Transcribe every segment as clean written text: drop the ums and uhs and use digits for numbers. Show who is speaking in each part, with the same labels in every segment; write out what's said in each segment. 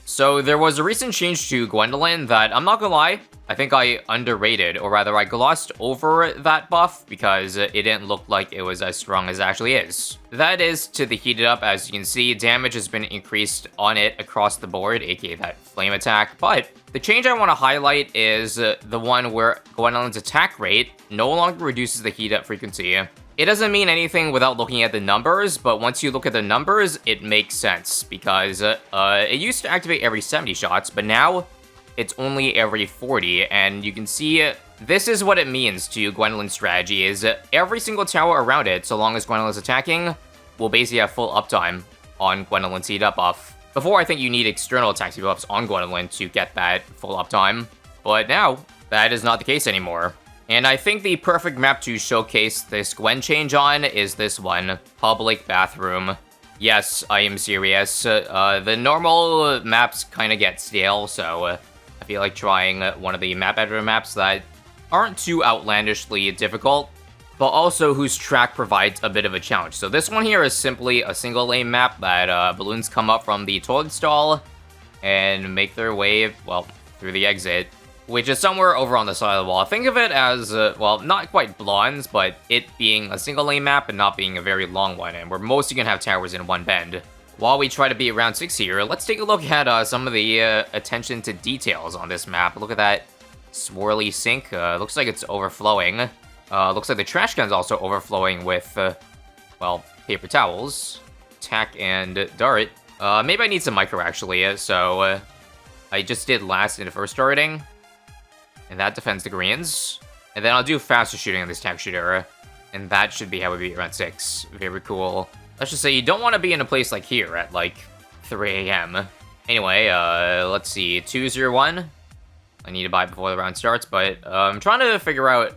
Speaker 1: So there was a recent change to Gwendolin that, I'm not gonna lie, I think I underrated, or rather I glossed over that buff because it didn't look like it was as strong as it actually is. That is to the heated up. As you can see, damage has been increased on it across the board, aka that flame attack, but the change I want to highlight is the one where Gwendolin's attack rate no longer reduces the heat up frequency. It doesn't mean anything without looking at the numbers, but once you look at the numbers, it makes sense, because it used to activate every 70 shots, but now it's only every 40, and you can see this is what it means to Gwendolin's strategy, is every single tower around it, so long as Gwendolin's attacking, will basically have full uptime on Gwendolin's heat up buff. Before, I think you need external attack speed buffs on Gwendolin to get that full uptime, but now, that is not the case anymore. And I think the perfect map to showcase this Gwen change on is this one, Public Bathroom. Yes, I am serious. The normal maps kind of get stale, so I feel like trying one of the map editor maps that aren't too outlandishly difficult, but also whose track provides a bit of a challenge. So this one here is simply a single lane map that balloons come up from the toilet stall and make their way, well, through the exit, which is somewhere over on the side of the wall. Think of it as, well, not quite Blondes, but it being a single lane map and not being a very long one, and we're mostly gonna have towers in one bend. While we try to be around 6 here, let's take a look at some of the attention to details on this map. Look at that swirly sink. Looks like it's overflowing. Looks like the trash can's also overflowing with, well, paper towels, tack, and dart. Maybe I need some micro, actually, so I just did last in the first darting. And that defends the greens. And then I'll do faster shooting on this tack shooter. And that should be how we beat around 6. Very cool. Let's just say you don't want to be in a place like here at like 3 a.m. Anyway, let's see. 2-0-1. I need to buy before the round starts, but I'm trying to figure out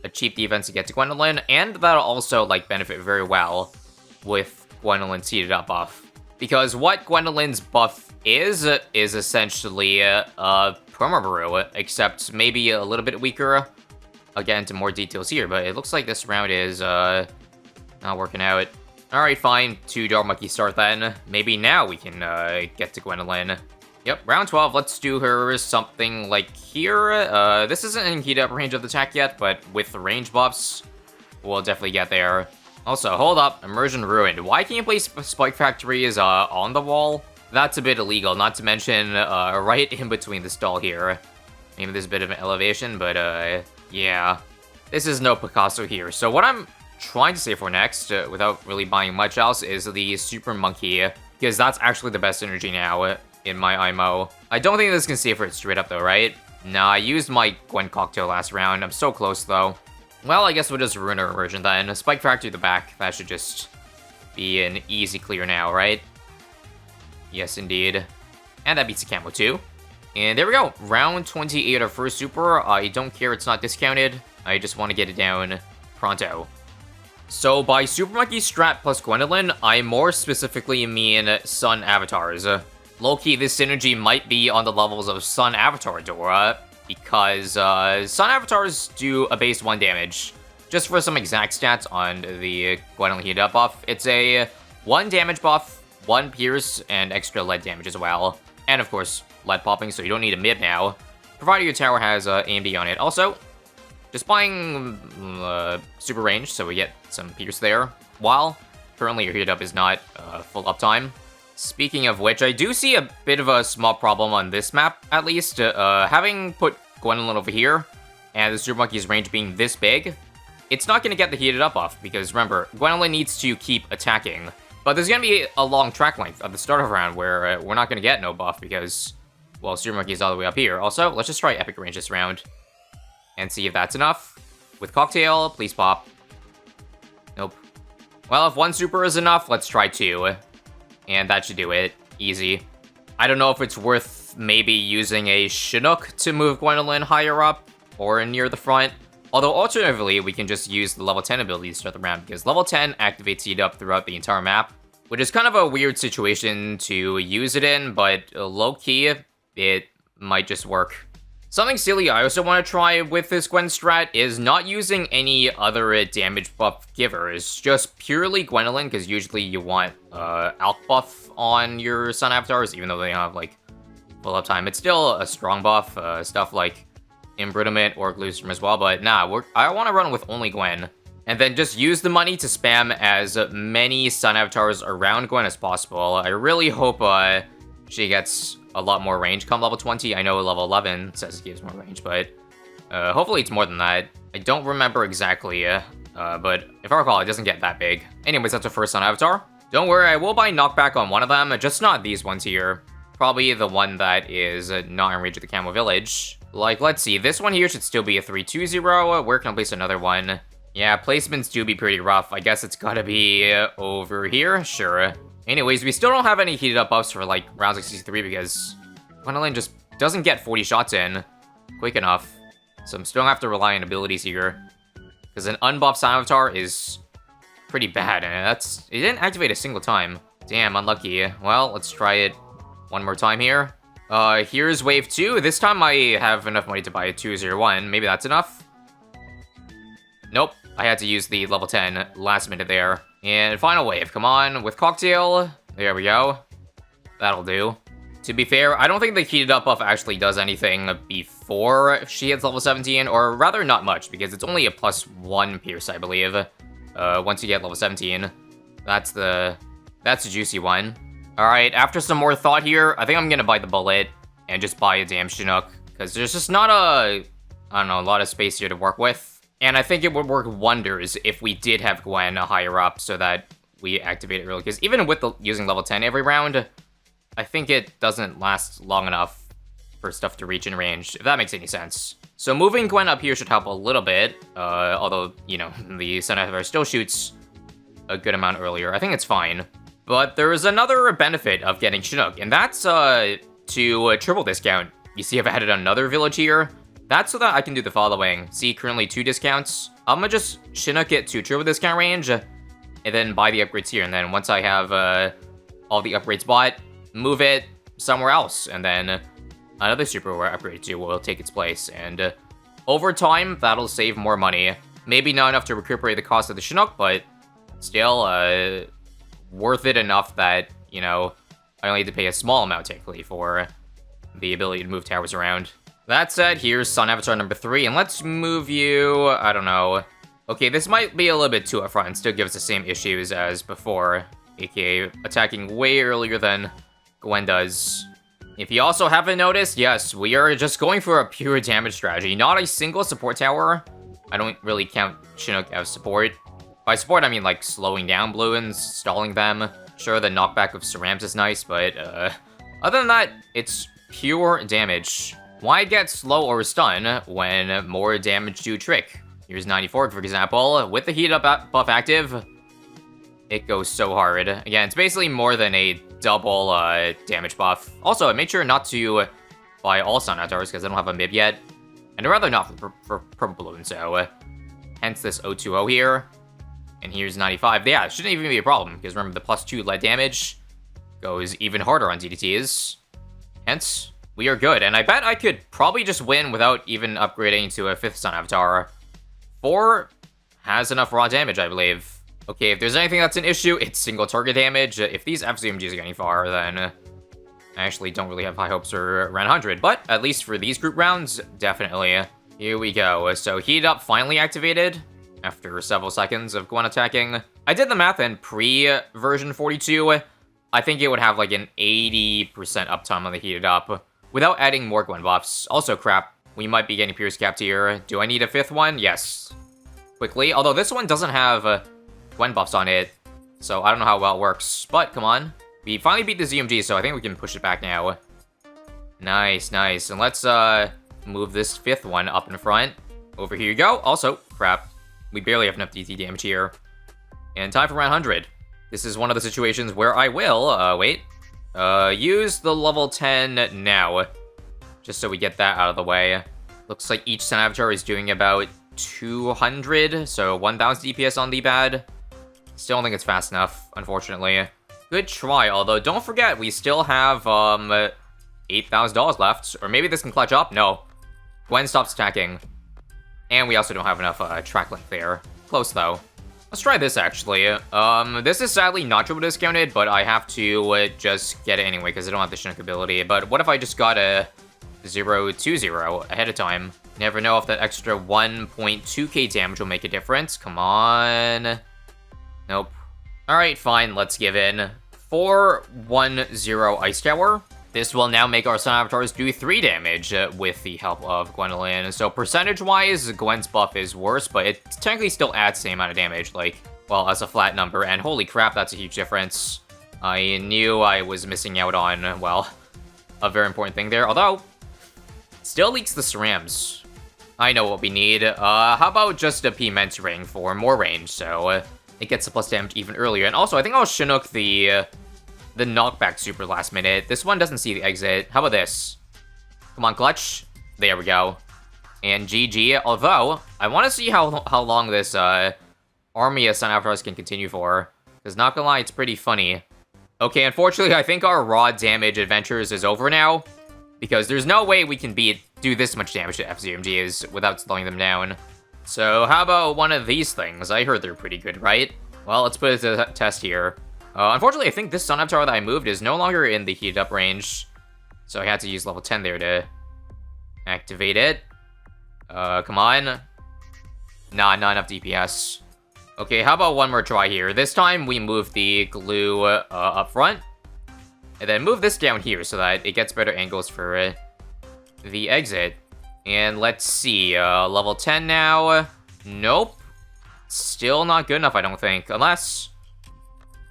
Speaker 1: a cheap defense to get to Gwendolin, and that'll also like benefit very well with Gwendolin's heated up buff. Because what Gwendolin's buff is essentially Perma Brew, except maybe a little bit weaker. Again, to more details here, but it looks like this round is not working out. Alright, fine. 2 Dog Monkey start then. Maybe now we can get to Gwendolin. Yep, round 12. Let's do her something like here. This isn't in heat up range of the attack yet, but with the range buffs, we'll definitely get there. Also, hold up. Immersion ruined. Why can't you place Spike Factories on the wall? That's a bit illegal, not to mention right in between the stall here. Maybe there's a bit of an elevation, but yeah. This is no Picasso here. So what I'm trying to save for next, without really buying much else, is the Super Monkey, because that's actually the best energy now in my IMO. I don't think this can save for it straight up though, right? Nah, I used my Gwen cocktail last round. I'm so close though. Well, I guess we'll just ruin our immersion then. Spike Factory to the back. That should just be an easy clear now, right? Yes, indeed. And that beats the camo too. And there we go. Round 28, our first super. I don't care, it's not discounted. I just want to get it down pronto. So by Super Monkey Strat plus Gwendolin, I more specifically mean Sun Avatars. Low-key, this synergy might be on the levels of Sun Avatar Dora, because Sun Avatars do a base 1 damage. Just for some exact stats on the Gwendolin heat up buff, it's a 1 damage buff, 1 pierce, and extra lead damage as well. And of course, lead popping, so you don't need a mid now, provided your tower has AMD on it. Also, just buying super range, so we get some pierce there, while currently your heat up is not full uptime. Speaking of which, I do see a bit of a small problem on this map, at least. Having put Gwendolin over here, and the Super Monkey's range being this big, it's not going to get the heated up buff, because remember, Gwendolin needs to keep attacking. But there's going to be a long track length at the start of the round where we're not going to get no buff, because, well, Super Monkey's all the way up here. Also, let's just try Epic Range this round, and see if that's enough. With Cocktail, please pop. Nope. Well, if 1 super is enough, let's try 2. And that should do it. Easy. I don't know if it's worth maybe using a Chinook to move Gwendolin higher up or near the front. Although alternatively, we can just use the level 10 ability to start the round, because level 10 activates heat up throughout the entire map, which is kind of a weird situation to use it in, but low-key, it might just work. Something silly I also want to try with this Gwen strat is not using any other damage buff givers, just purely Gwendolin, because usually you want Alk buff on your Sun Avatars, even though they have like pull-up time. It's still a strong buff, stuff like Embrittlement or Gluestrum as well, but nah, I want to run with only Gwen. And then just use the money to spam as many Sun Avatars around Gwen as possible. I really hope she gets a lot more range come level 20. I know level 11 says it gives more range, but hopefully it's more than that. I don't remember exactly, but if I recall, it doesn't get that big. Anyways, that's our first Sun Avatar. Don't worry, I will buy knockback on one of them, just not these ones here. Probably the one that is not in range of the Camo Village. Like, let's see, this one here should still be a 3-2-0. Where can I place another one? Yeah, placements do be pretty rough. I guess it's gotta be over here? Sure. Anyways, we still don't have any heated up buffs for, like, round 63 because Gwendolin just doesn't get 40 shots in quick enough. So I'm still gonna have to rely on abilities here. Because an unbuffed Sun Avatar is pretty bad, and it didn't activate a single time. Damn, unlucky. Well, let's try it one more time here. Here's wave 2. This time I have enough money to buy a 201. Maybe that's enough? Nope. I had to use the level 10 last minute there. And final wave. Come on, with Cocktail. There we go. That'll do. To be fair, I don't think the heated up buff actually does anything before she hits level 17, or rather not much, because it's only a +1 pierce, I believe. Once you get level 17. That's a juicy one. Alright, after some more thought here, I think I'm gonna bite the bullet and just buy a damn Chinook, because there's just not a lot of space here to work with. And I think it would work wonders if we did have Gwen higher up so that we activate it early, because even with using level 10 every round, I think it doesn't last long enough for stuff to reach in range, if that makes any sense. So moving Gwen up here should help a little bit, although, you know, the Sun Avatar still shoots a good amount earlier. I think it's fine. But there is another benefit of getting Chinook, and that's to triple discount. You see I've added another village here. That's so that I can do the following. See, currently 2 discounts. I'm gonna just Chinook it to triple discount range, and then buy the upgrades here. And then once I have all the upgrades bought, move it somewhere else. And then another super rare upgrade too will take its place. And over time, that'll save more money. Maybe not enough to recuperate the cost of the Chinook, but still worth it enough that, you know, I only need to pay a small amount technically for the ability to move towers around. That said, here's Sun Avatar number 3, and let's move you, I don't know. Okay, this might be a little bit too upfront and still gives the same issues as before, aka attacking way earlier than Gwen does. If you also haven't noticed, yes, we are just going for a pure damage strategy, not a single support tower. I don't really count Chinook as support. By support, I mean like slowing down Bloons, stalling them. Sure, the knockback of Cerams is nice, but other than that, it's pure damage. Why get slow or stun when more damage do trick? Here's 94, for example. With the heat up buff active, it goes so hard. Again, it's basically more than a double damage buff. Also, I made sure not to buy all Sun Avatars because I don't have a MIB yet. And I'd rather not for Purple Balloon, so hence this 020 here. And here's 95. Yeah, it shouldn't even be a problem, because remember, the +2 lead damage goes even harder on DDTs. Hence, we are good. And I bet I could probably just win without even upgrading to a 5th Sun Avatar. 4 has enough raw damage, I believe. Okay, if there's anything that's an issue, it's single target damage. If these FCMGs are getting far, then I actually don't really have high hopes for round 100. But at least for these group rounds, definitely. Here we go. So Heat Up finally activated after several seconds of Gwen attacking. I did the math, and pre-version 42, I think it would have like an 80% uptime on the Heated Up without adding more Gwen buffs. Also, crap, we might be getting Pierce capped here. Do I need a 5th one? Yes. Quickly. Although this one doesn't have Gwen buffs on it, so I don't know how well it works. But, come on. We finally beat the ZMG, so I think we can push it back now. Nice, nice. And let's move this 5th one up in front. Over here you go. Also, crap. We barely have enough DT damage here. And time for round 100. This is one of the situations where I will, use the level 10 now. Just so we get that out of the way. Looks like each Sun Avatar is doing about 200, so 1000 DPS on the pad. Still don't think it's fast enough, unfortunately. Good try, although don't forget, we still have, $8,000 left. Or maybe this can clutch up? No. Gwen stops attacking. And we also don't have enough track length there. Close, though. Let's try this, actually. This is sadly not triple discounted, but I have to just get it anyway, because I don't have the Chinook ability. But what if I just got a 0-2-0 ahead of time? Never know if that extra 1.2k damage will make a difference. Come on. Nope. Alright, fine, let's give in. 4-1-0 Ice Tower. This will now make our Sun Avatars do 3 damage with the help of Gwendolin. So percentage-wise, Gwen's buff is worse, but it technically still adds the same amount of damage, like, well, as a flat number. And holy crap, that's a huge difference. I knew I was missing out on, well, a very important thing there. Although, still leaks the Cerams. I know what we need. How about just a P-Ment ring for more range, so it gets the plus damage even earlier. And also, I think I'll Chinook the knockback super last minute. This one doesn't see the exit. How about this? Come on, clutch. There we go. And GG. Although, I want to see how long this army of Sun Avatars can continue for. Because not gonna lie, it's pretty funny. Okay, unfortunately, I think our raw damage adventures is over now. Because there's no way we can do this much damage to FZMGs without slowing them down. So how about one of these things? I heard they're pretty good, right? Well, let's put it to the test here. Unfortunately, I think this Sun Avatar that I moved is no longer in the heated up range. So I had to use level 10 there to activate it. Come on. Nah, not enough DPS. Okay, how about one more try here? This time, we move the glue up front. And then move this down here so that it gets better angles for the exit. And let's see, level 10 now. Nope. Still not good enough, I don't think. Unless...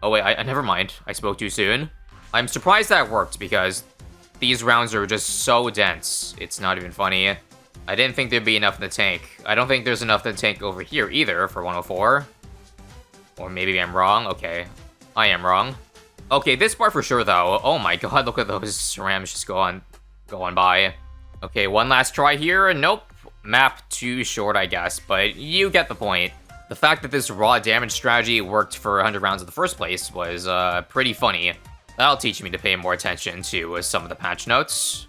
Speaker 1: Oh wait, I never mind. I spoke too soon. I'm surprised that worked because these rounds are just so dense. It's not even funny. I didn't think there'd be enough in the tank. I don't think there's enough in the tank over here either for 104. Or maybe I'm wrong. Okay, I am wrong. Okay, this part for sure though. Oh my god, look at those Cerams just going by. Okay, one last try here. Nope. Map too short, I guess, but you get the point. The fact that this raw damage strategy worked for 100 rounds in the first place was pretty funny. That'll teach me to pay more attention to some of the patch notes.